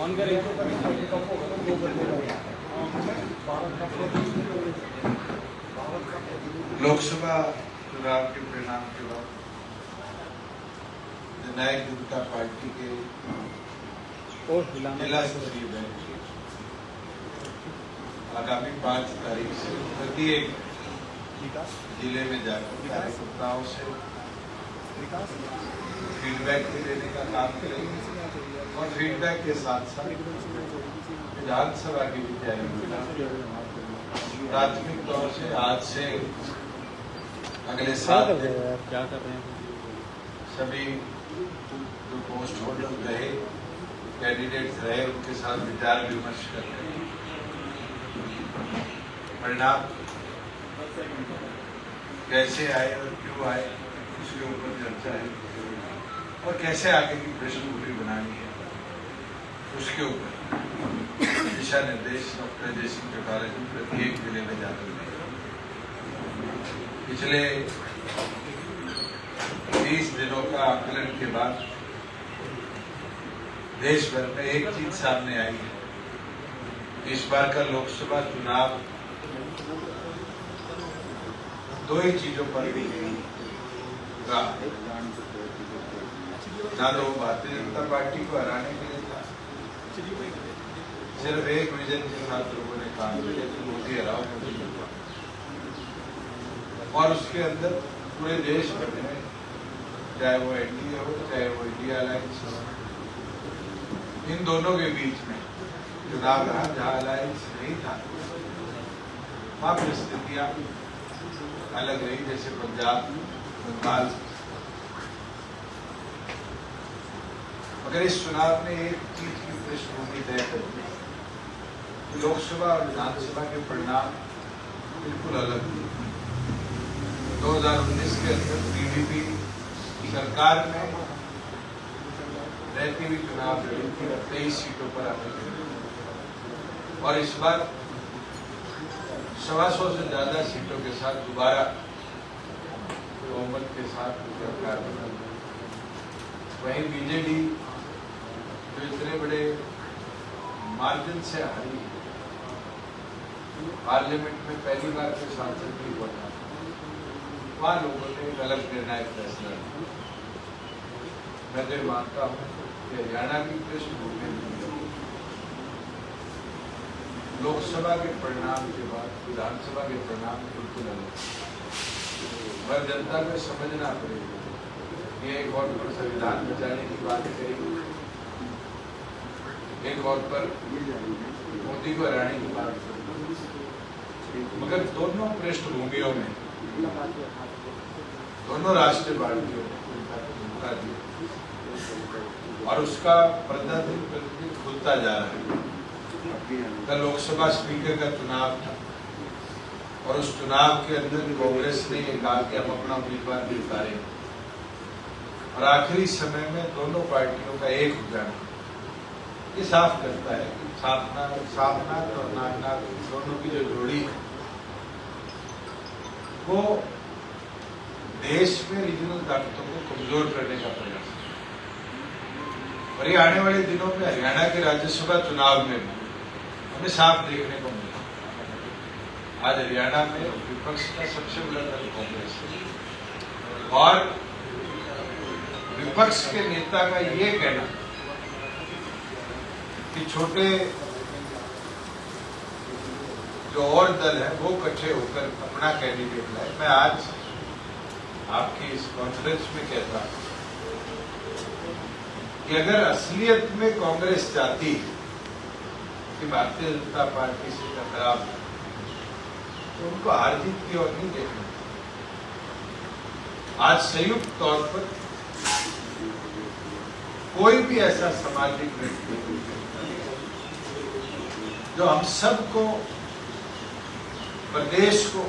On करें। लोकसभा चुनाव के परिणाम के बाद जननायक जनता पार्टी के जिला स्तरीय बैठक आगामी 5 तारीख से प्रत्येक जिले में जाकर कार्यकर्ताओं से फीडबैक लेने का काम करेंगे और फीडबैक के साथ साथ विधानसभा की भी तैयारी प्राथमिक तौर से आज से अगले साल क्या कर रहे हैं सभी जो पोस्ट होल्डर रहे कैंडिडेट्स रहे उनके साथ विचार विमर्श करके परिणाम कैसे आए और क्यों आए उसके ऊपर चर्चा है और कैसे आगे की पृष्ठभूमि बनानी है उसके ऊपर दिशा निर्देश डॉक्टर जयसिंह चौटाला जी प्रत्येक जिले में जाकर देंगे। पिछले 20 दिनों का आकलन के बाद देश भर में एक चीज सामने आई है। इस बार का लोकसभा चुनाव 2 ही चीजों पर रहा। ना तो भारतीय जनता पार्टी को हराने के लिए था, सिर्फ एक विजन के साथ लोगों ने काम किया कि मोदी हराओ मोदी हराओ। और उसके अंदर पूरे देश भर में चाहे वो एनडीए हो चाहे वो इंडिया अलायंस हो, इन दोनों के बीच में चुनाव रहा। जहां अलायंस नहीं था वहां परिस्थितियां अलग रही, जैसे पंजाब बंगाल। मगर इस चुनाव में एक चीज की पृष्ठभूमि तय कर दी, लोकसभा और विधानसभा के परिणाम बिल्कुल अलग थे। 2019 के अंदर बीजेपी सरकार में रहती हुई चुनाव लड़ी थी, 23 सीटों पर आकर और इस बार 125 से ज्यादा सीटों के साथ दोबारा बहुमत के साथ सरकार बना। वहीं बीजेडी जो इतने बड़े मार्जिन से हारी, पार्लियामेंट में पहली बार के सांसद भी बना, वहां लोगों ने एक अलग निर्णायक फैसला लिया। मैं तो मानता हूं कि हरियाणा की पृष्ठभूमि में लोकसभा के परिणाम के बाद विधानसभा के परिणाम बिल्कुल अलग, पर जनता को समझना पड़ेगा। ये एक और पर संविधान बचाने की बात कही, एक और पर मोदी को हराने की बात कही, मगर दोनों पृष्ठभूमियों में दोनों राष्ट्रीय पार्टियों ने दिया और उसका पर्दा दिन प्रतिदिन खुलता जा रहा है। कल लोकसभा स्पीकर का चुनाव था और उस चुनाव के अंदर कांग्रेस ने ये कहा कि हम अपना उम्मीदवार भी उतारे और आखिरी समय में दोनों पार्टियों का एक हो जाना ये साफ करता है कि साफनाथ और नागनाथ दोनों की जो जोड़ी है वो देश में रीजनल ताकतों को कमजोर करने का प्रयास है। और ये आने वाले दिनों में हरियाणा के राज्यसभा चुनाव में भी हमें साफ देखने को मिला। आज हरियाणा में विपक्ष का सबसे बड़ा दल कांग्रेस है और विपक्ष के नेता का ये कहना कि छोटे जो और दल है वो इकट्ठे होकर अपना कैंडिडेट लाए। मैं आज आपकी इस कॉन्फ्रेंस में कहता हूं कि अगर असलियत में कांग्रेस चाहती है कि भारतीय जनता पार्टी से टकराव तो उनको हार जीत की ओर नहीं देखना। आज संयुक्त तौर पर कोई भी ऐसा सामाजिक व्यक्ति जो हम सबको प्रदेश को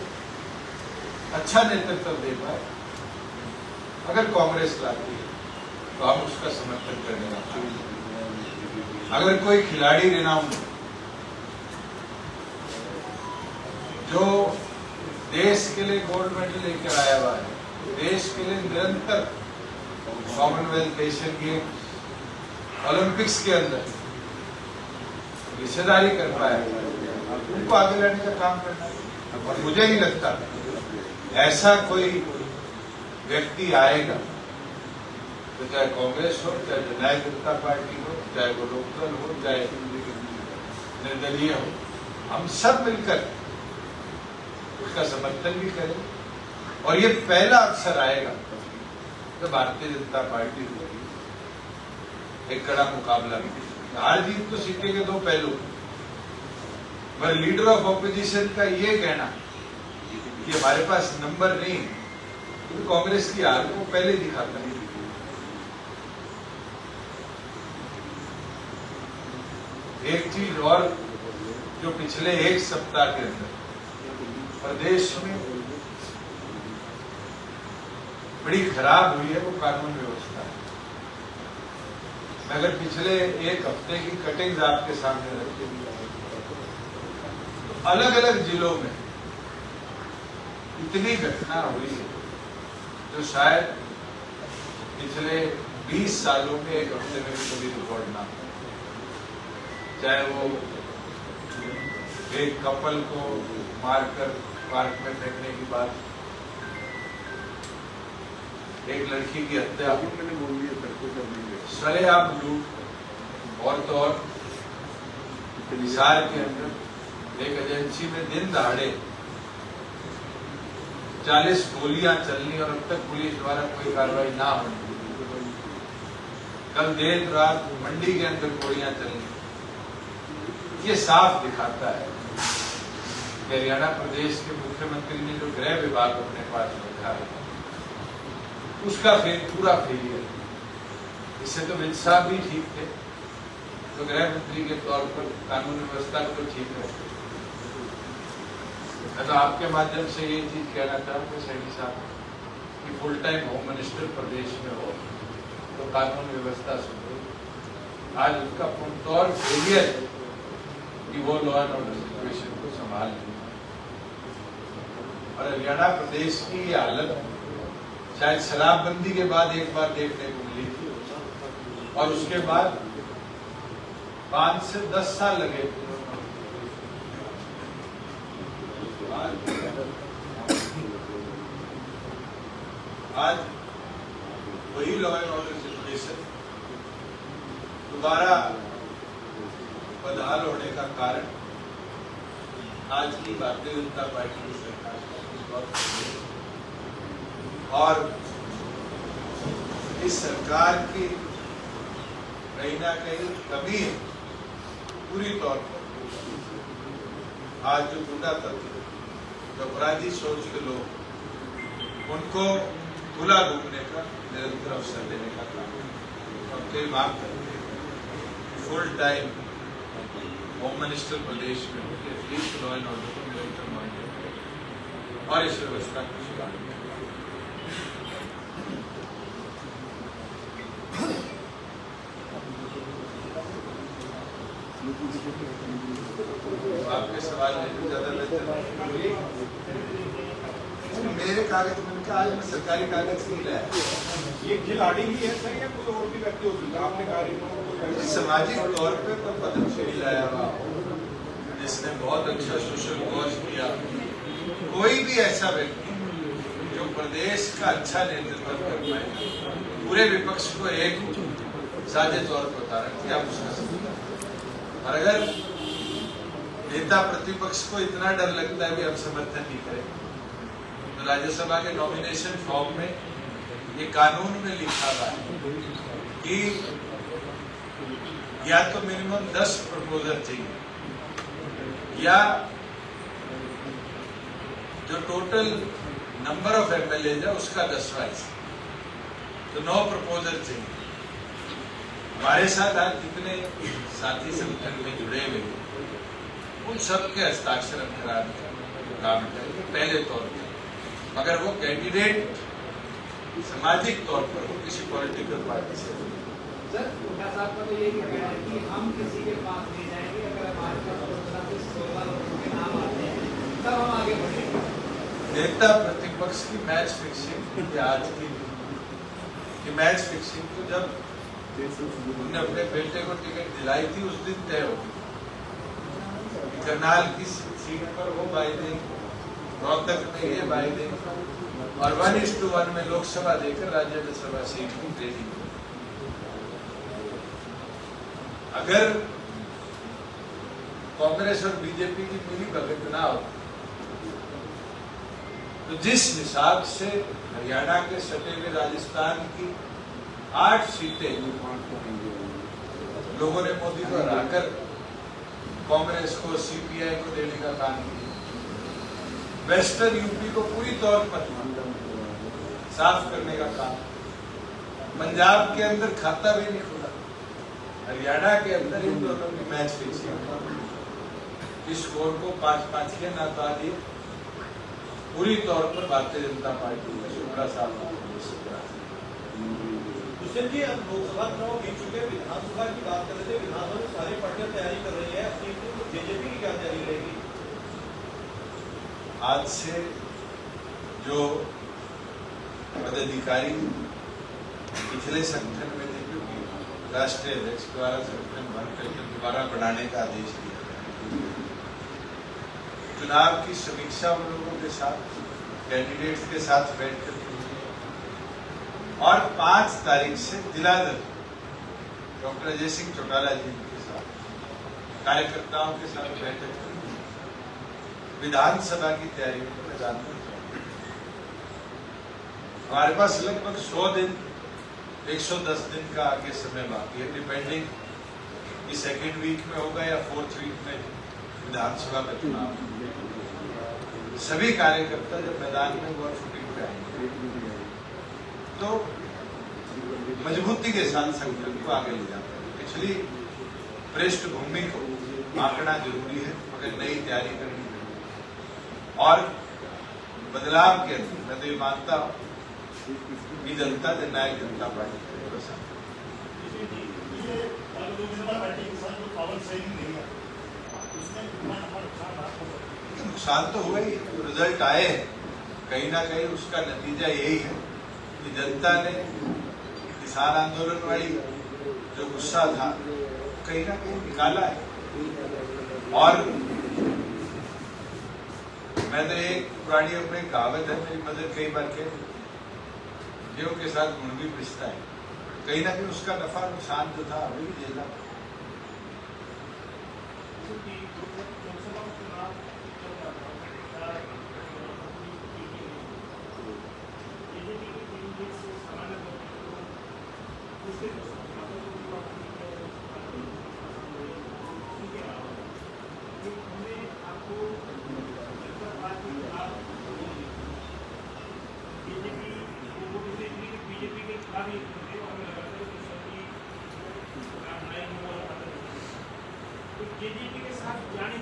अच्छा नेतृत्व दे पाए, अगर कांग्रेस लाती है तो हम उसका समर्थन करने वाले हैं। अगर कोई खिलाड़ी रेनाउंड जो देश के लिए गोल्ड मेडल लेकर आया हुआ है, देश के लिए निरंतर कॉमनवेल्थ एशियन गेम्स ओलंपिक्स के अंदर हिस्सेदारी कर पाया, उनको आगे लाने का काम करना है। और मुझे नहीं लगता ऐसा कोई व्यक्ति आएगा, तो चाहे कांग्रेस हो, चाहे जननायक जनता पार्टी हो, चाहे वो लोकदल हो, चाहे निर्दलीय हो, हम सब मिलकर उसका समर्थन भी करें। और ये पहला अवसर आएगा तो भारतीय जनता पार्टी को एक कड़ा मुकाबला भी। हार जीत तो सिक्के के दो पहलू, पर लीडर ऑफ ऑपोजिशन का ये कहना कि हमारे पास नंबर नहीं, तो कांग्रेस की हार को पहले दिखाता है। एक चीज और जो पिछले एक सप्ताह के अंदर प्रदेश में बड़ी खराब हुई है, वो कानून व्यवस्था है। मैं अगर पिछले एक हफ्ते की कटिंग्स आपके सामने रखती हूँ, तो अलग अलग जिलों में इतनी घटना हुई है जो शायद पिछले 20 सालों में एक हफ्ते में भी कभी रिकॉर्ड ना हो। चाहे वो एक कपल को मारकर पार्क में फेंकने की बात, एक लड़की की हत्या, सरेआम लूट, और तो और हिसार के अंदर एक एजेंसी में दिन दहाड़े 40 गोलियां चलनी और अब तक पुलिस द्वारा कोई कार्रवाई ना होनी। कल देर रात मंडी के अंदर गोलियां चलनी। ये साफ दिखाता है कि हरियाणा प्रदेश के मुख्यमंत्री ने जो गृह विभाग अपने पास रखा है उसका पूरा फेलियर। इससे तो अमित शाह भी ठीक थे, तो गृह मंत्री के तौर पर कानून व्यवस्था को तो ठीक रखते। मैं तो आपके माध्यम से ये चीज कहना चाहूंगा सैनी साहब कि फुल टाइम होम मिनिस्टर प्रदेश में हो तो कानून व्यवस्था सुधरे। आज उनका पूर्णतौर फेलियर है कि वो लॉ एंड ऑर्डर सिचुएशन को संभाल लें। और हरियाणा प्रदेश की ये हालत शायद शराबबंदी के बाद एक बार देखने को मिली थी, और उसके बाद 5 से 10 साल लगे। आज वही लॉ एंड ऑर्डर सिचुएशन दोबारा बदहाल होने का कारण आज की भारतीय जनता पार्टी की सरकार और इस सरकार की कहीं ना कहीं कमी है पूरी तौर पर। आज जो गुंडा तत्व, जो अपराधी सोच के लोग, उनको खुला घूमने का निरंतर अवसर देने का काम और कई मांग करते हैं फुल टाइम होम मिनिस्टर प्रदेश में होकर एटलीस्ट लॉ एंड ऑर्डर को निरंतर मॉनिटर करें और इस व्यवस्था को सुधार करें। आपके सवाल में ज्यादा मेरे कागज मैंने कहा आज मैं सरकारी कागज नहीं लाया। ये खिलाड़ी ही है सर या कोई और भी व्यक्ति हो सकता है? आपने कहा सामाजिक तौर पे कोई पदमश्री लाया हुआ जिसने बहुत अच्छा सोशल कॉज किया, कोई भी ऐसा व्यक्ति जो प्रदेश का अच्छा नेतृत्व कर पाए, पूरे विपक्ष को एक साझे तौर पर उतारा कि आप उसका समझें। और अगर नेता प्रतिपक्ष को इतना डर लगता है भी हम समर्थन नहीं करें, तो राज्यसभा के नॉमिनेशन फॉर्म में ये कानून में लिखा हुआ है कि या तो मिनिमम 10 प्रपोजल चाहिए या जो टोटल नंबर ऑफ एमएलए है उसका 10वां हिस्सा, तो 9 प्रपोजल चाहिए। हमारे साथ आज जितने साथी संगठन में जुड़े हुए उन सबके हस्ताक्षर हम कराने का काम करेंगे पहले तौर पर। अगर वो कैंडिडेट सामाजिक तौर पर हो किसी पॉलिटिकल पार्टी से, सर साहब का तो यही कहना है कि हम किसी के पास नहीं जाएंगे, अगर हमारे पास 16 लोगों के नाम आते हैं तब हम आगे बढ़ेंगे। नेता प्रतिपक्ष की मैच फिक्सिंग आज की मैच फिक्सिंग तो जब उन्होंने अपने बेटे को टिकट दिलाई थी उस दिन तय हो गई। करनाल की सीट पर वो बाई देंगे, रोहतक में ये बाई देंगे और 1:1 में लोकसभा देकर राज्यसभा सीट की ट्रेनिंग। अगर कांग्रेस और बीजेपी की मिली भगत ना हो तो जिस हिसाब से हरियाणा के सटे हुए राजस्थान की 8 सीटें लोगों ने मोदी को हराकर कांग्रेस को, सीपीआई को देने का काम किया, वेस्टर्न यूपी को पूरी तौर पर साफ करने का काम, पंजाब के अंदर खाता भी नहीं खुला, हरियाणा के अंदर इन दोनों की मैच फिक्सिंग, इस स्कोर को 5-5 के ना दिए, पूरी तौर पर भारतीय जनता पार्टी में 16 साल जी, अब लोकसभा चुनाव बीत चुके, विधानसभा की बात कर रहे थे। विधानसभा में सारी पार्टियां तैयारी कर रही है अपनी, तो बीजेपी की क्या तैयारी रहेगी? आज से जो पदाधिकारी पिछले संगठन में थे, क्योंकि राष्ट्रीय अध्यक्ष द्वारा संगठन भंग करके दोबारा बढ़ाने का आदेश दिया, चुनाव की समीक्षा उन लोगों के साथ, कैंडिडेट्स के साथ बैठकर और 5 तारीख से जिलाधर डॉक्टर अजय सिंह चौटाला जी के साथ, कार्यकर्ताओं के साथ बैठक करेंगे, विधानसभा की तैयारी में मैदान में। हमारे पास लगभग 100 दिन, 110 दिन का आगे समय बाकी है, डिपेंडिंग कि सेकेंड वीक में होगा या 4th वीक में विधानसभा का चुनाव। सभी कार्यकर्ता जब मैदान में और शूटिंग पे आएंगे तो मजबूती के साथ संगठन को आगे ले जाते हैं। पिछली पृष्ठभूमि को आंकना जरूरी है, मगर नई तैयारी करनी है और बदलाव के अंदर मैं तो ये मानता हूँ कि जनता जननायक जनता पार्टी नुकसान तो हुआ ही, रिजल्ट आए हैं, कहीं ना कहीं उसका नतीजा यही है कि जनता ने किसान आंदोलन वाली जो गुस्सा था कहीं ना कहीं निकाला है। और मैं तो एक पुरानी अपनी कहावत है, मेरी मदर कई बार कहती, गेहूं के साथ गुड़ भी पिसता है, कहीं ना कहीं उसका नफा नुकसान जो था अभी भी झेला। बीजेपी के साथ जाने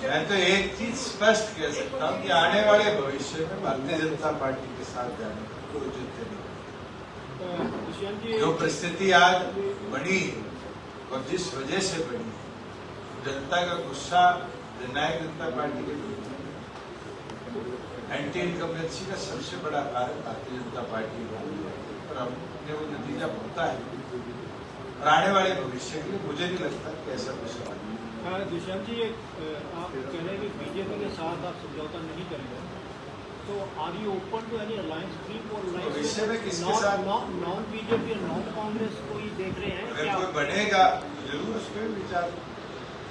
मैं तो एक चीज स्पष्ट कह सकता हूँ कि आने वाले भविष्य में भारतीय जनता पार्टी के साथ जाने का कोई जिद नहीं। जो परिस्थिति आज बनी और जिस वजह से बनी, जनता का गुस्सा जननायक जनता पार्टी के विरुद्ध, एंटी इनकम्बेंसी का सबसे बड़ा कारण भारतीय जनता पार्टी पर हमने वो नतीजा भुगता है और आने वाले भविष्य के लिए मुझे नहीं लगता कि ऐसा कुछ होगा। दुष्यंत जी, आप कह रहे हैं कि बीजेपी के साथ आप समझौता नहीं करेंगे, तो are you open to any alliance भविष्य में किसके साथ? नॉन बीजेपी और नॉन कांग्रेस को ही देख रहे हैं? अगर कोई बनेगा जरूर उस पर विचार,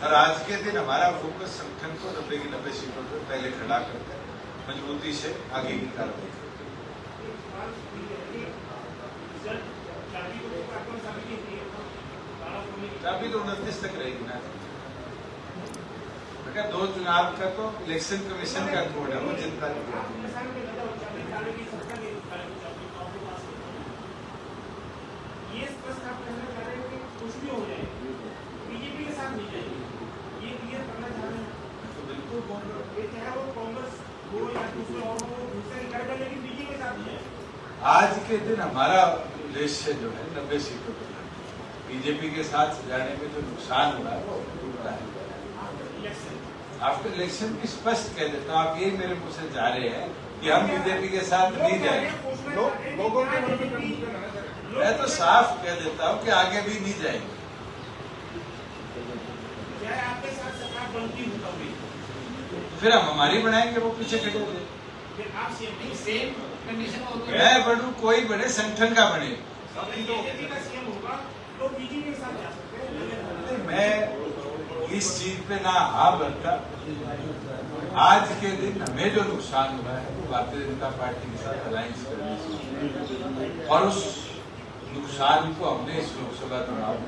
और आज के दिन हमारा फोकस संगठन को 90 की 90 सीटों पर पहले खड़ा करके मजबूती से आगे की कार्रवाई। अभी तो 29 तक रहेगी ना। 2 चुनाव का तो इलेक्शन कमीशन का कोड है, वो चिंता नहीं करती। ये स्पष्ट आप कहना चाह रहे हैं कि कुछ भी हो जाए बीजेपी के साथ नहीं जाएगी, ये क्लियर करना चाह रहे हैं? तो बिल्कुल बोल रहे हो। ये चाहे वो कांग्रेस हो या दूसरे और हो, दूसरे निकाल कर, लेकिन बीजेपी के साथ नहीं जाएगी। आज के दिन हमारा उद्देश्य जो है 90 सीटों पर, बीजेपी के साथ जाने में जो नुकसान हो रहा है वो टूटता है। आफ्टर इलेक्शन की स्पष्ट कह देता हूँ, आप यही मेरे मुंह से जा रहे हैं कि हम बीजेपी के साथ नहीं जाएंगे। लोगों के मन में मैं तो साफ कह देता हूं कि आगे भी नहीं जाएंगे। चाहे आपके साथ सरकार बनती हो कभी, फिर हम हमारी बनाएंगे, वो पीछे खड़े हो जाए। फिर आप सेम कंडीशन में मैं बनू, कोई बने, संगठन का बने। बीजेपी का सीएम होगा तो बीजेपी के साथ जा सकते हैं। मैं इस चीज पे ना हाँ बनता। आज के दिन हमें जो नुकसान हुआ है वो भारतीय जनता पार्टी के साथ अलायंस करने से, और उस नुकसान को हमने इस लोकसभा चुनाव में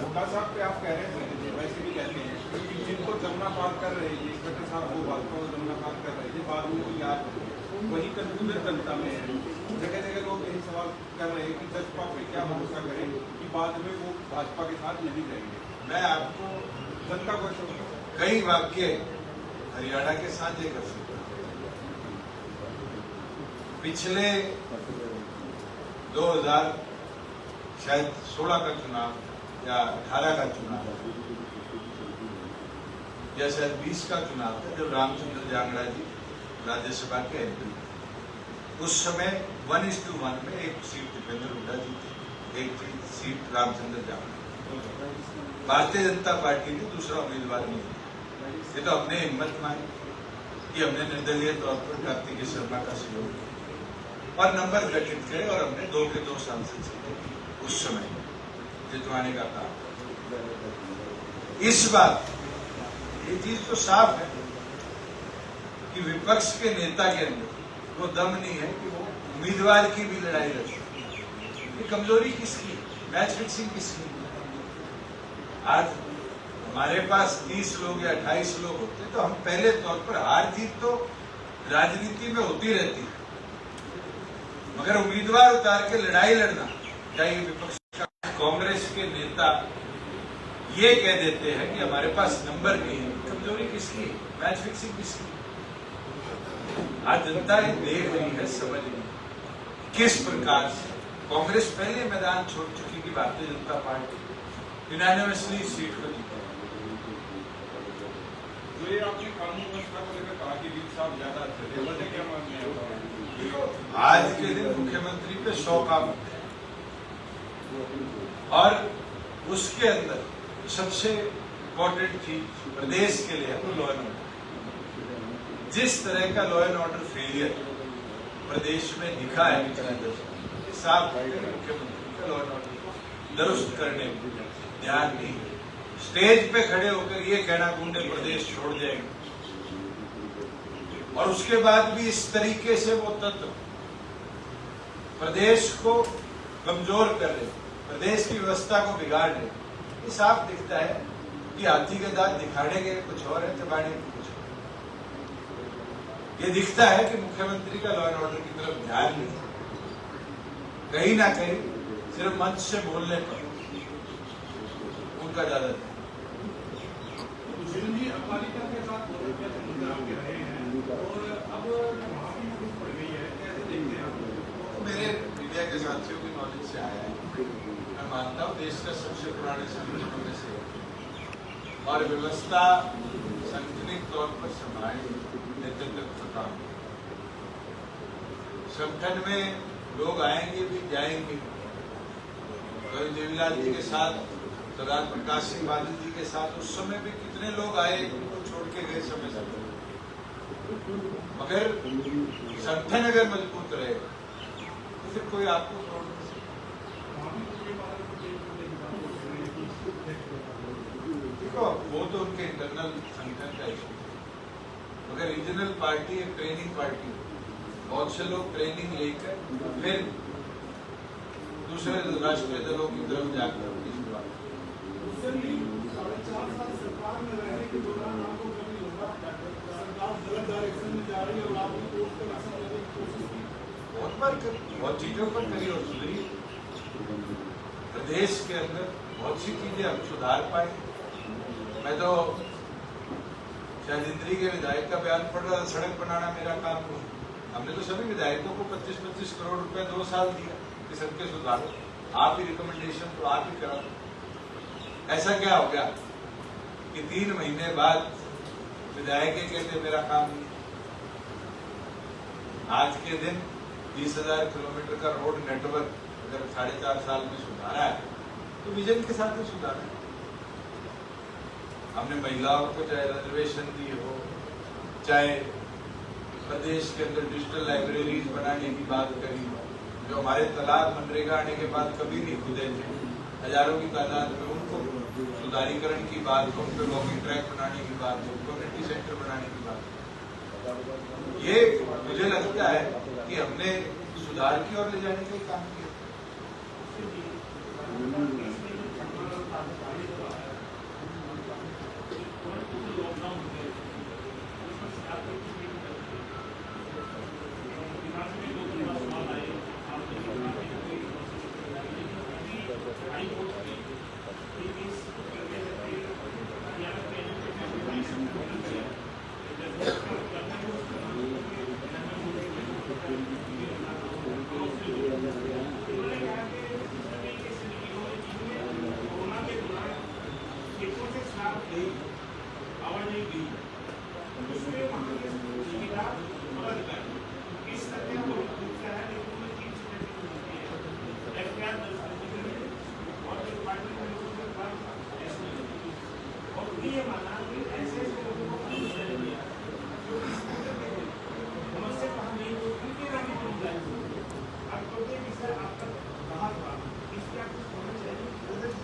हुड्डा साहब पे आप कह रहे हैं, वैसे भी कहते हैं कि जिनको जमुना पार कर रहे हैं, इंस्पेक्टर साहब वो भाजपा को जमुना पार कर रहे हैं, बाद में वो याद वही कंफ्यूजन जनता में है। जगह जगह लोग यही सवाल कर रहे हैं कि जसपा पे क्या भरोसा करें कि बाद में वो भाजपा के साथ नहीं रहेंगे। मैं आपको जनता को कई वाक्य हरियाणा के साझे कर सकता हूं। पिछले 2016 का चुनाव या 18 का चुनाव या शायद 20 का चुनाव था, जब रामचंद्र जांगड़ा जी राज्यसभा के एमपी, उस समय 1:1 में एक सीट दीपेंद्र हुड्डा जी थी, एक सीट रामचंद्र जांगड़ा। भारतीय जनता पार्टी ने दूसरा उम्मीदवार नहीं दिया। ये तो हमने हिम्मत मानी कि हमने निर्दलीय तौर पर कार्तिकेय शर्मा का सहयोग किया और नंबर गठित किए, और हमने 2 के 2 सांसद सीटें उस समय जितवाने का काम। इस बार ये चीज तो साफ है कि विपक्ष के नेता के अंदर वो दम नहीं है कि वो उम्मीदवार की भी लड़ाई लड़ सके। ये कमजोरी किसकी, मैच फिक्सिंग किसकी? आज हमारे पास 30 लोग या 28 लोग होते तो हम पहले तौर पर, हार जीत तो राजनीति में होती रहती है, मगर उम्मीदवार उतार के लड़ाई लड़ना चाहिए विपक्ष का। कांग्रेस के नेता ये कह देते हैं कि हमारे पास नंबर नहीं है, कमजोरी किसकी, मैच फिक्सिंग किसकी? आज जनता ये देख रही है, समझ रही है किस प्रकार से कांग्रेस पहले मैदान छोड़ चुकी कि Bharatiya Janata party unanimously seat को जीता। तो ये आपने कानून व्यवस्था को लेकर कहा कि वीर साहब ज्यादा अच्छे थे, वजह क्या मानते हैं? आज के दिन मुख्यमंत्री पे 100 काम होते हैं, और उसके अंदर सबसे इम्पोर्टेंट चीज प्रदेश के लिए है लॉ एंड ऑर्डर। जिस तरह का लॉ एंड ऑर्डर फेलियर प्रदेश में दिखा है पिछले 10 साल, मुख्यमंत्री का लॉ एंड ऑर्डर दुरुस्त करने में ध्यान नहीं, स्टेज पे खड़े होकर ये कहना गुंडे प्रदेश छोड़ जाएंगे, और उसके बाद भी इस तरीके से वो तत्व प्रदेश को कमजोर कर रहे, प्रदेश की व्यवस्था को बिगाड़ रहे। ये साफ दिखता है कि हाथी के दांत दिखाने के कुछ और है, चबाने के कुछ और। ये दिखता है कि मुख्यमंत्री का लॉ एंड ऑर्डर की तरफ ध्यान नहीं, कहीं ना कहीं सिर्फ मंच से बोलने पर उनका ज्यादा ध्यान। जी अकालिदल के साथ आपके रहे हैं और अब वहाँ भी मुझे पड़ गई है, कैसे देखते हैं आप? मेरे मीडिया के साथियों की नॉलेज से आया है। मैं मानता हूँ देश का सबसे पुराने संगठनों में से, और व्यवस्था संगठनिक तौर पर संभालने नेतृत्व का काम। संगठन में लोग आएंगे भी जाएंगे। कभी देवीलाल जी के साथ, सरदार प्रकाश सिंह बादल जी के साथ उस समय भी कितने लोग आए, उनको छोड़ के गए समय से। मगर संगठन अगर मजबूत रहे तो फिर कोई आपको छोड़ नहीं सकता। देखो वो तो उनके इंटरनल संगठन का इशू, मगर रीजनल पार्टी एक ट्रेनिंग पार्टी, बहुत से लोग ट्रेनिंग लेकर फिर दूसरे राष्ट्रीय दलों की तरफ जाकर सरकार में रहने के दौरान आपको कभी लगा सरकार गलत डायरेक्शन में जा रही है और आपने कोर्ट पर ऐसा करने की कोशिश की? बहुत बार बहुत चीजों पर करी और सुधरी। प्रदेश के अंदर बहुत सी चीजें हम सुधार पाए। मैं तो शायद इंद्री के विधायक का बयान पढ़ रहा था, सड़क बनाना मेरा काम हो। हमने तो सभी विधायकों को 25-25 करोड़ रुपए 2 साल दिया कि सड़कें सुधारो, आप ही रिकमेंडेशन तो आप ही करा। ऐसा क्या हो गया कि 3 महीने बाद विधायक कहते मेरा काम नहीं। आज के दिन 20,000 किलोमीटर का रोड नेटवर्क अगर 4.5 साल में सुधारा है तो विजन के साथ ही सुधारा है। हमने महिलाओं को चाहे रिजर्वेशन दी हो, चाहे प्रदेश के अंदर डिजिटल लाइब्रेरीज बनाने की बात करी, जो हमारे तालाब मनरेगा आने के बाद कभी नहीं खुदे थे, हजारों की तादाद में उनको सुधारीकरण की बात हो, उन पे वॉकिंग ट्रैक बनाने की बात हो, कम्युनिटी सेंटर बनाने की बात हो। ये मुझे लगता है कि हमने सुधार की ओर ले जाने का काम किया।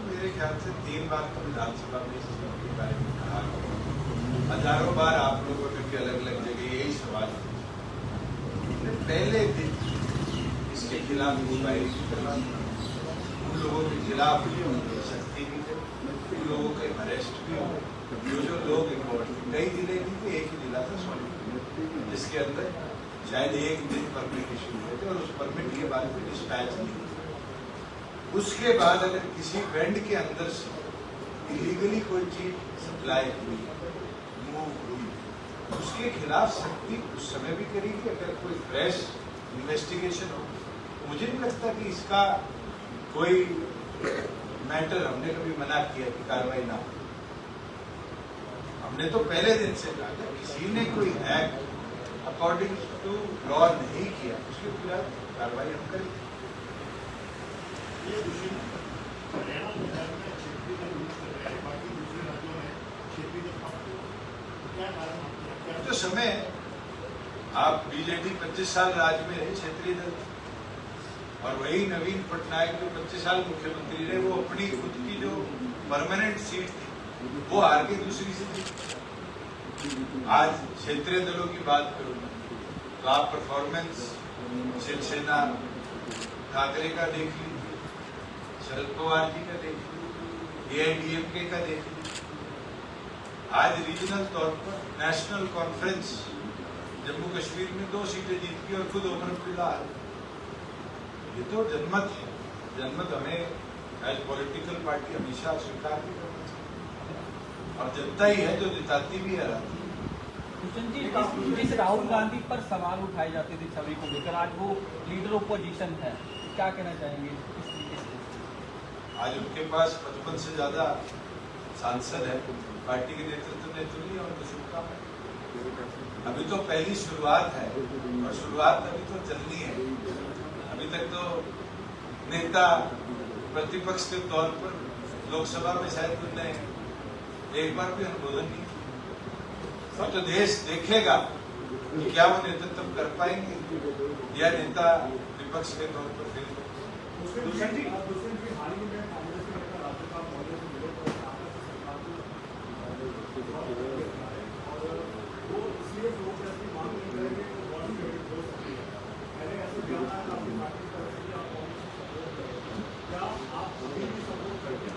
मेरे ख्याल से 3 बार तो विधानसभा में इस के बारे में कहा, हजारों बार आप लोगों ने अलग अलग जगह यही सवाल पहले दिन इसके खिलाफ उन लोगों के खिलाफ सख्ती भी थे, उन लोगों के अरेस्ट भी हो, जो लोग कई जिले की थे, एक ही जिला था सोनीपत, जिसके अंदर शायद एक दिन परमिट इशू हुए थे और उस परमिट के बाद में डिस्पैच नहीं। उसके बाद अगर किसी बैंड के अंदर से इलीगली कोई चीज सप्लाई हुई, मूव हुई, उसके खिलाफ सख्ती उस समय भी करेगी। अगर कोई फ्रेश इन्वेस्टिगेशन हो, मुझे नहीं लगता कि इसका कोई मैटर हमने कभी मना किया कि कार्रवाई ना हो। हमने तो पहले दिन से कहा था किसी ने कोई एक्ट अकॉर्डिंग टू लॉ नहीं किया उसके खिलाफ कार्रवाई हम करेंगे। तो समय आप बीजेपी 25 साल राज में रहे, क्षेत्रीय दल, और वही नवीन पटनायक जो 25 साल मुख्यमंत्री रहे, वो अपनी खुद की जो परमानेंट सीट थी वो हार के दूसरी से थी। आज क्षेत्रीय दलों की बात करूंगा तो आप परफॉर्मेंस शिवसेना ठाकरे का देख लीजिए, शरद पवार जी का देख लीजिए, AIDMK का देख लीजिए। आज रीजनल तौर पर नेशनल कॉन्फ्रेंस जम्मू कश्मीर में 2 सीटें जीत की और खुद ओमर अब्दुल्ला। ये तो जनमत है, जनमत हमें एज पॉलिटिकल पार्टी हमेशा स्वीकार भी करना चाहिए, और जनता ही है जो जिताती भी है। जिस राहुल गांधी पर सवाल उठाए जाते थे छवि को लेकर, आज वो लीडर ओपोजिशन है, क्या कहना चाहेंगे इस तरीके से? आज उनके पास 55 से ज्यादा सांसद है, पार्टी के नेतृत्व ने चुनी और शुभकामनाएं। अभी तो पहली शुरुआत है और शुरुआत अभी तो चलनी है। अभी तक तो नेता प्रतिपक्ष के तौर पर लोकसभा में शायद उन्होंने एक बार भी अनुमोदन नहीं किया। तो देश देखेगा कि क्या वो नेतृत्व कर पाएंगे या नेता विपक्ष के तौर पर फिर।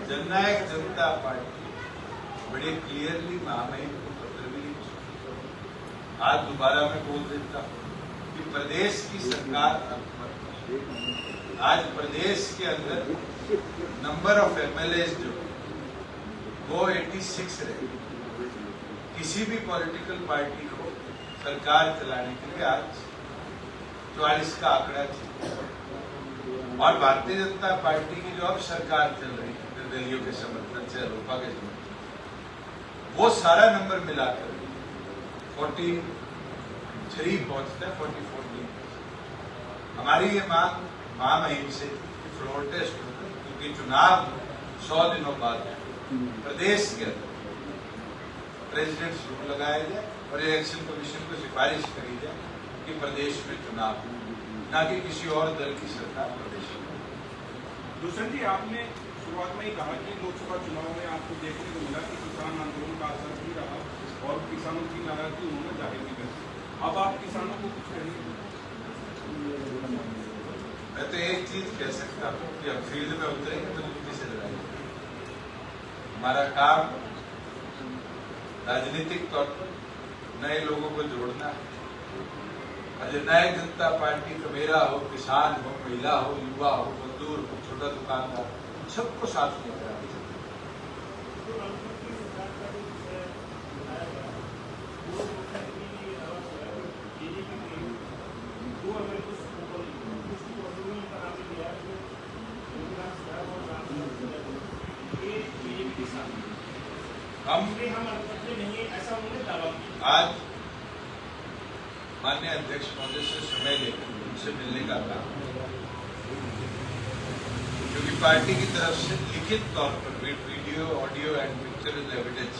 जननायक जनता पार्टी बड़े क्लियरली महामहिम को पत्र भी लिख चुकी। आज दोबारा मैं बोल देता हूँ कि प्रदेश की सरकार आज प्रदेश के अंदर नंबर ऑफ MLAs जो वो 86 रहे। किसी भी पॉलिटिकल पार्टी को सरकार चलाने के लिए आज 44 का आंकड़ा चाहिए, और भारतीय जनता पार्टी की जो अब सरकार चल रही है निर्दलीयों के समर्थन से, अलोपा के समर्थन, वो सारा नंबर मिलाकर 43 पहुंचता है, 44 नहीं। हमारी ये मांग महामहिम से फ्लोर टेस्ट होगा, क्योंकि चुनाव 100 दिनों बाद प्रदेश के अंदर प्रेसिडेंट रूल लगाया जाए और इलेक्शन कमीशन को सिफारिश करी जाए कि प्रदेश में चुनाव हो, न कि किसी और दल की सरकार प्रदेश में। दूसरा जी, आपने शुरुआत में ही कहा कि लोकसभा चुनाव में आपको देखने को मिला कि किसान आंदोलन का असर भी रहा और किसानों की नाराजगी उन्होंने जाहिर भी कर। अब आप किसानों को कुछ कहेंगे? मैं तो एक चीज कह सकता हूँ कि अब फील्ड में उतरेंगे तो युक्ति से लड़ाई। हमारा काम राजनीतिक तौर पर नए लोगों को जोड़ना है। जननायक जनता पार्टी का मेरा हो, किसान हो, महिला हो, युवा हो, मजदूर हो, छोटा दुकानदार, सबको साथ लेकर आना चाहिए। आज माननीय अध्यक्ष महोदय से समय लेकर उनसे मिलने का काम, क्योंकि पार्टी की तरफ से लिखित तौर पर video, audio and picture evidence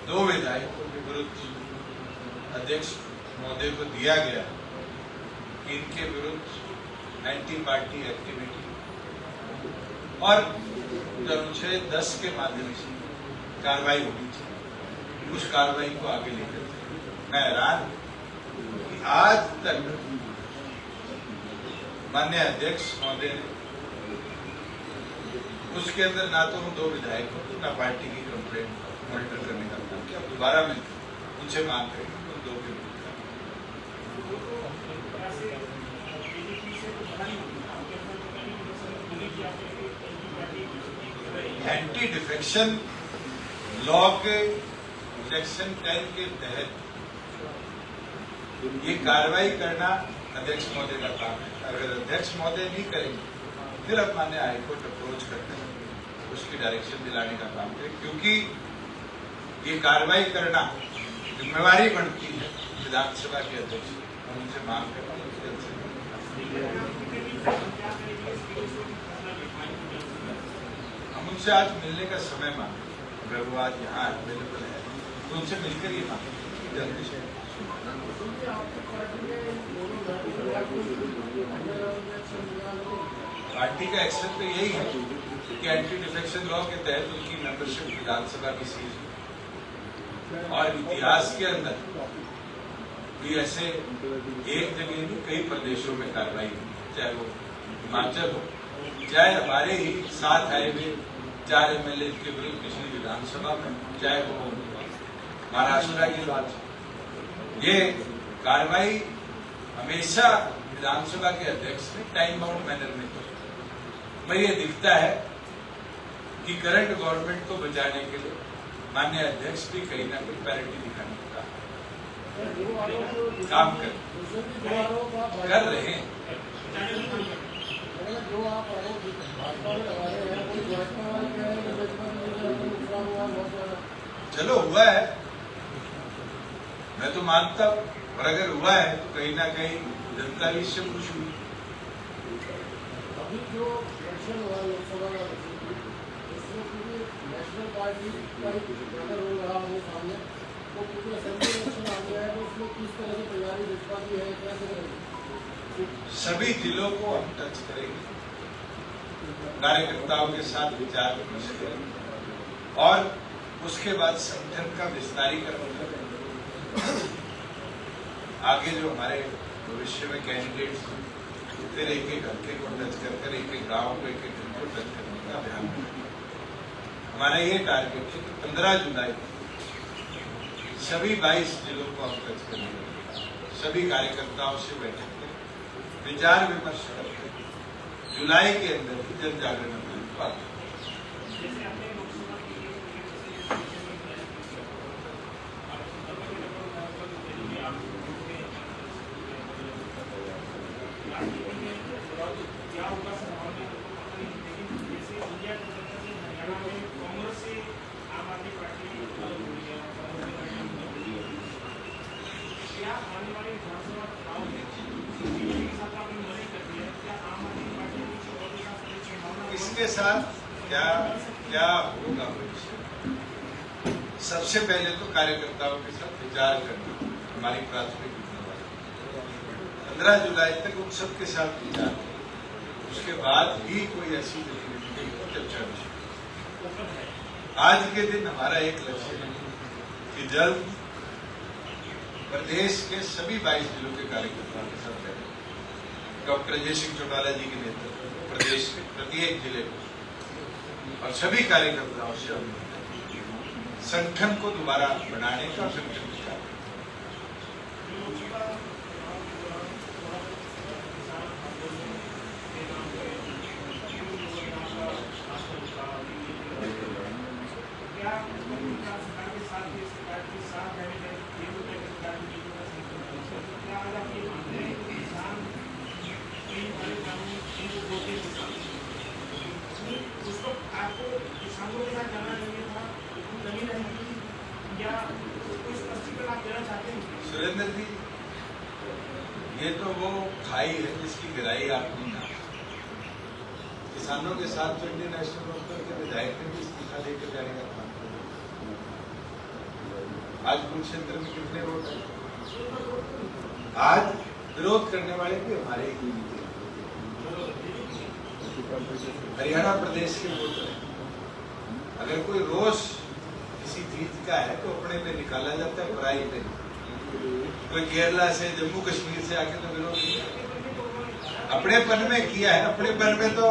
2 विधायकों के विरुद्ध अध्यक्ष महोदय को दिया गया कि इनके विरुद्ध एंटी पार्टी एक्टिविटी और अनुच्छेद 10 के माध्यम से कार्रवाई होनी चाहिए। उस कार्रवाई को आगे लेकर मैं हैरान कि आज तक माननीय अध्यक्ष महोदय ने उसके अंदर ना तो उन 2 विधायकों की ना पार्टी की कंप्लेंट मॉनिटर करने का काम किया। दोबारा मैं उनसे मांग करेंगे उन 2 के एंटी डिफेक्शन लॉ के सेक्शन 10 के तहत ये कार्रवाई करना अध्यक्ष महोदय का काम है। अगर अध्यक्ष महोदय नहीं करेंगे फिर अब मान्य हाईकोर्ट अप्रोच करके उसकी डायरेक्शन दिलाने का काम करें, क्योंकि ये कार्रवाई करना जिम्मेवारी बनती है विधानसभा के अध्यक्ष। हम उनसे मांग करते हैं, हम उनसे आज मिलने का समय मांगे। अगर वो आज यहाँ अवेलेबल है तो उनसे मिलकर ये मांगे जल्दी से। पार्टी का एक्शन तो यही है कि एंटी डिफेक्शन लॉ के तहत उनकी मेंबरशिप विधानसभा की सीट है। और इतिहास के अंदर भी ऐसे एक जगह नहीं कई प्रदेशों में कार्रवाई हुई, चाहे वो हिमाचल हो, चाहे हमारे ही 7 हाईवे 4 MLA के विरुद्ध पिछली विधानसभा में, चाहे वो महाराष्ट्र की बात। ये कार्रवाई हमेशा विधानसभा के अध्यक्ष ने टाइम बाउंड मैनर में की। मैं ये दिखता है कि करंट गवर्नमेंट को बचाने के लिए माननीय अध्यक्ष भी कहीं ना कहीं पैरिटी दिखाने का काम कर रहे हैं। चलो हुआ है, मैं तो मानता हूं, और अगर हुआ है तो कहीं ना कहीं जनता भी इससे खुश हुई। अभी जो इलेक्शन हुआ लोकसभा का, उसमें पूरी नेशनल पार्टी का ही ज्यादा रोल रहा हमारे सामने, तो पूरे असेंबली इलेक्शन आ गया है, तो उसमें किस तरह की तैयारी भाजपा की है, कैसे करेंगे? सभी जिलों को हम टच करेंगे, कार्यकर्ताओं के साथ विचार विमर्श करेंगे और उसके बाद संगठन का विस्तारीकरण करेंगे। आगे जो हमारे भविष्य में कैंडिडेट्स फिर एक एक हल्के को टच कर एक एक गाँव को एक एक दिन को टच करने का अभियान हमारा ये टारगेट है कि 15 जुलाई सभी 22 जिलों को हम टच करेंगे। सभी कार्यकर्ताओं से बैठक करें, विचार विमर्श करके जुलाई के अंदर ही जन जागरण अभियान को आगे। क्या आने वाले विधानसभा चुनाव में बीजेपी के साथ आपने मदद कर दी है, क्या आम आदमी पार्टी के किसी और के साथ कोई संभावना? इसके साथ क्या क्या होगा भविष्य? सबसे पहले तो कार्यकर्ताओं के साथ विचार करना हमारी प्राथमिक जिम्मेदारी। 15 जुलाई तक उन सबके साथ विचार करें, उसके बाद ही कोई ऐसी गतिविधि को चर्चा हो। आज के दिन हमारा एक लक्ष्य है कि जल्द प्रदेश के सभी 22 जिलों के कार्यकर्ताओं के साथ बैठे डॉक्टर अजय सिंह चौटाला जी के नेतृत्व में प्रदेश के प्रत्येक जिले में और सभी कार्यकर्ताओं से संगठन को दोबारा बनाने का संगठन विचार। सुरेंद्र जी, ये तो वो खाई है जिसकी गहराई आप नहीं जानते। किसानों के साथ तो इंडियन नेशनल कांग्रेस के विधायक ने भी इस्तीफा लेकर जाने का काम किया। आज कुरुक्षेत्र में कितने वोट हैं? आज विरोध करने वाले भी हमारे ही हरियाणा प्रदेश के वोटर हैं। अगर कोई रोष किसी चीज का है तो अपने पे निकाला जाता है, बुराई पे। कोई केरला से जम्मू कश्मीर से आके तो विरोध नहीं, अपनेपन में किया है। अपनेपन में तो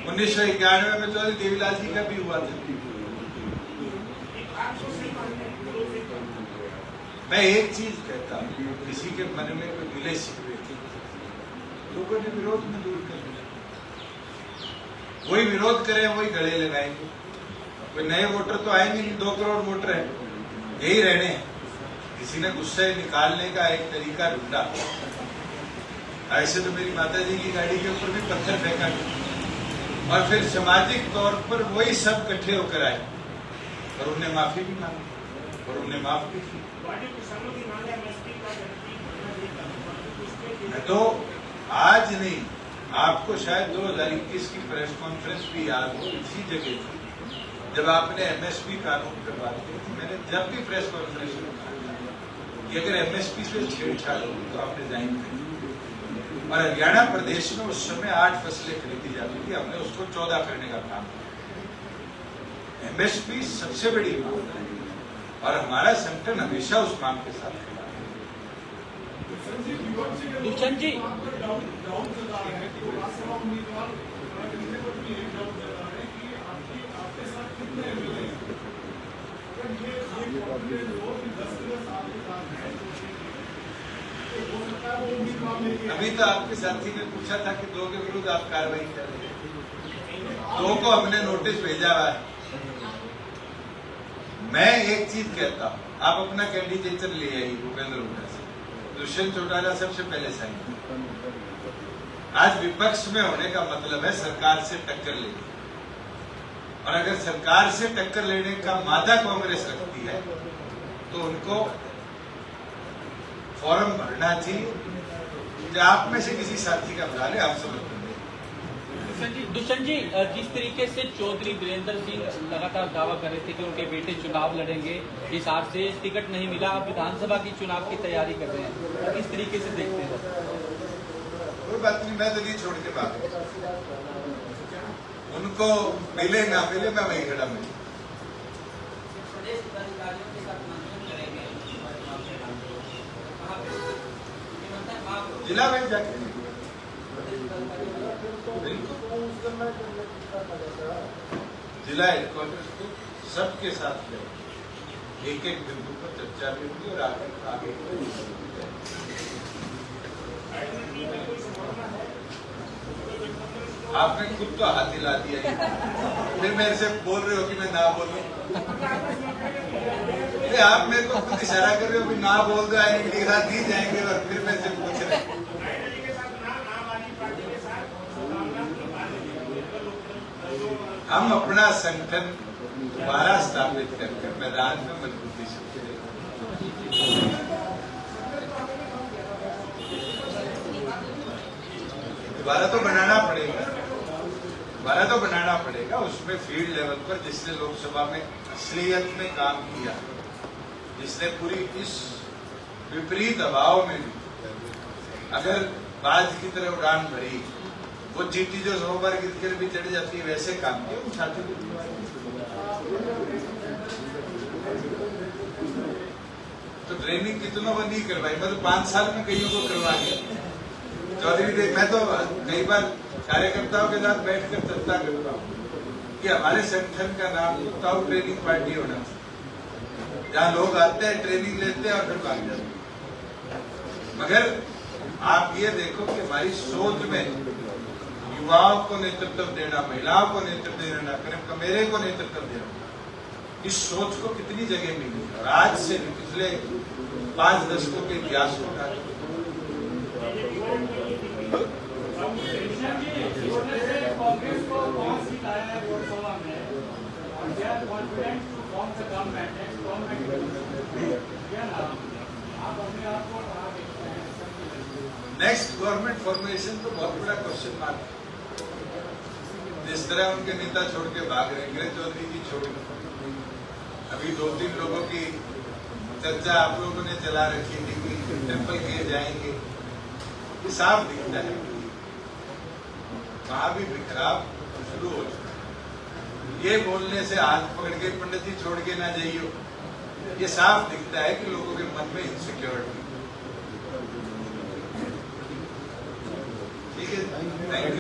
1991 में चौधरी देवीलाल जी का भी हुआ था। मैं एक चीज कहता हूँ, किसी के मन में कोई गिले शिकवे लोगों ने विरोध में दूर कर दिया। वही विरोध करें, वही गले लगाएंगे। कोई नए वोटर तो आएंगे नहीं, 2 करोड़ वोटर हैं, यही रहने हैं। किसी ने गुस्से निकालने का एक तरीका ढूंढा। ऐसे तो मेरी माता जी की गाड़ी के ऊपर भी पत्थर फेंका गया और फिर सामाजिक तौर पर वही सब इकट्ठे होकर आए और उन्हें माफी भी मांगी और उन्हें माफ भी की। तो आज नहीं, आपको शायद 2021 की प्रेस कॉन्फ्रेंस भी याद हो, इसी जगह थी जब आपने एमएसपी कानून पर बात की थी। मैंने जब भी प्रेस कॉन्फ्रेंस में कहा कि अगर एमएसपी से छेड़छाड़ होगी तो आप रिजाइन करें। और हरियाणा प्रदेश में उस समय 8 फसलें खरीदी जाती थी, हमने उसको 14 करने का काम किया। एमएसपी सबसे बड़ी मांग है और हमारा संगठन हमेशा उस मांग के साथ खड़ा है। दुष्यंत जी, अभी तो आपके साथी ने पूछा था कि 2 के विरुद्ध आप कार्रवाई कर रहे हैं। 2 को हमने नोटिस भेजा हुआ है। मैं एक चीज कहता हूँ, आप अपना कैंडिडेचर ले आइए भूपेंद्र हुड्डा से। दुष्यंत चौटाला सबसे पहले साइन। आज विपक्ष में होने का मतलब है सरकार से टक्कर लेने, और अगर सरकार से टक्कर लेने का मादा कांग्रेस रखती है तो उनको फॉर्म भरना चाहिए। आप में से किसी साथी का भरा ले, आप समर्थन दें। दुष्यंत जी, जिस तरीके से चौधरी वीरेंद्र सिंह लगातार दावा कर रहे थे कि उनके बेटे चुनाव लड़ेंगे, हिसार से टिकट नहीं मिला, अब विधानसभा की चुनाव की तैयारी कर रहे हैं, किस तरीके से देखते हैं? कोई बात नहीं, मैं तो नहीं छोड़ के भाग। उनको मिले ना मिले, मैं वहीं खड़ा मिले। जिला में जाके जिला हेडक्वार्टर को सबके साथ एक एक बिंदु पर चर्चा भी होगी और आगे आपने खुद तो हाथ हिला दिया, फिर मेरे से बोल रहे हो कि मैं ना बोलूं। आप मेरे को खुद इशारा कर रहे हो कि ना बोल दो, आईडी के साथ दी जाएंगे और फिर मेरे से पूछ रहे। हम अपना संगठन दोबारा स्थापित करके मैदान में मजबूती से दोबारा तो बनाना पड़ेगा, दोबारा तो बनाना पड़ेगा। उसमें फील्ड लेवल पर जिसने लोकसभा में असलियत में काम किया, जिसने पूरी इस विपरीत दबाव में भी अगर बाज की तरह उड़ान भरी, वो चीटी जो 100 बार गिर कर भी चढ़ जाती है, वैसे काम किया उन साथियों को। तो ट्रेनिंग कितनों को नहीं करवाई, मैं तो 5 साल में कईयों को करवा दिया। चौधरी देख, मैं तो कई बार कार्यकर्ताओं के साथ बैठकर चर्चा करता हूँ कि हमारे संगठन का नाम ताऊ ट्रेनिंग पार्टी होना, जहाँ लोग आते हैं, ट्रेनिंग लेते हैं और फिर भाग जाते हैं। मगर आप ये देखो कि हमारी सोच में युवाओं को नेतृत्व देना, महिलाओं को नेतृत्व देना, कमेरे को नेतृत्व देना, इस सोच को कितनी जगह मिली। और आज से पिछले 5 दशकों के इतिहास को कांग्रेस को कौन सिखाया है लोकसभा में, और they are confident to form the government, next government क्या नाम, आप अपने आप को कहाँ देखते हैं? नेक्स्ट गवर्नमेंट फॉर्मेशन तो बहुत बड़ा क्वेश्चन मार्क है। जिस तरह उनके नेता छोड़ के भाग रहे, गिरीश चौधरी जी छोड़ गए, अभी 2-3 लोगों की चर्चा आप लोगों ने चला रखी थी कि टेम्पल किए जाएंगे, ये साफ दिखता है वहां भी बिखराव शुरू हो चुका है। ये बोलने से हाथ पकड़ के पंडित जी छोड़ के ना जाइयो, ये साफ दिखता है कि लोगों के मन में इनसिक्योरिटी। ठीक है, थैंक यू।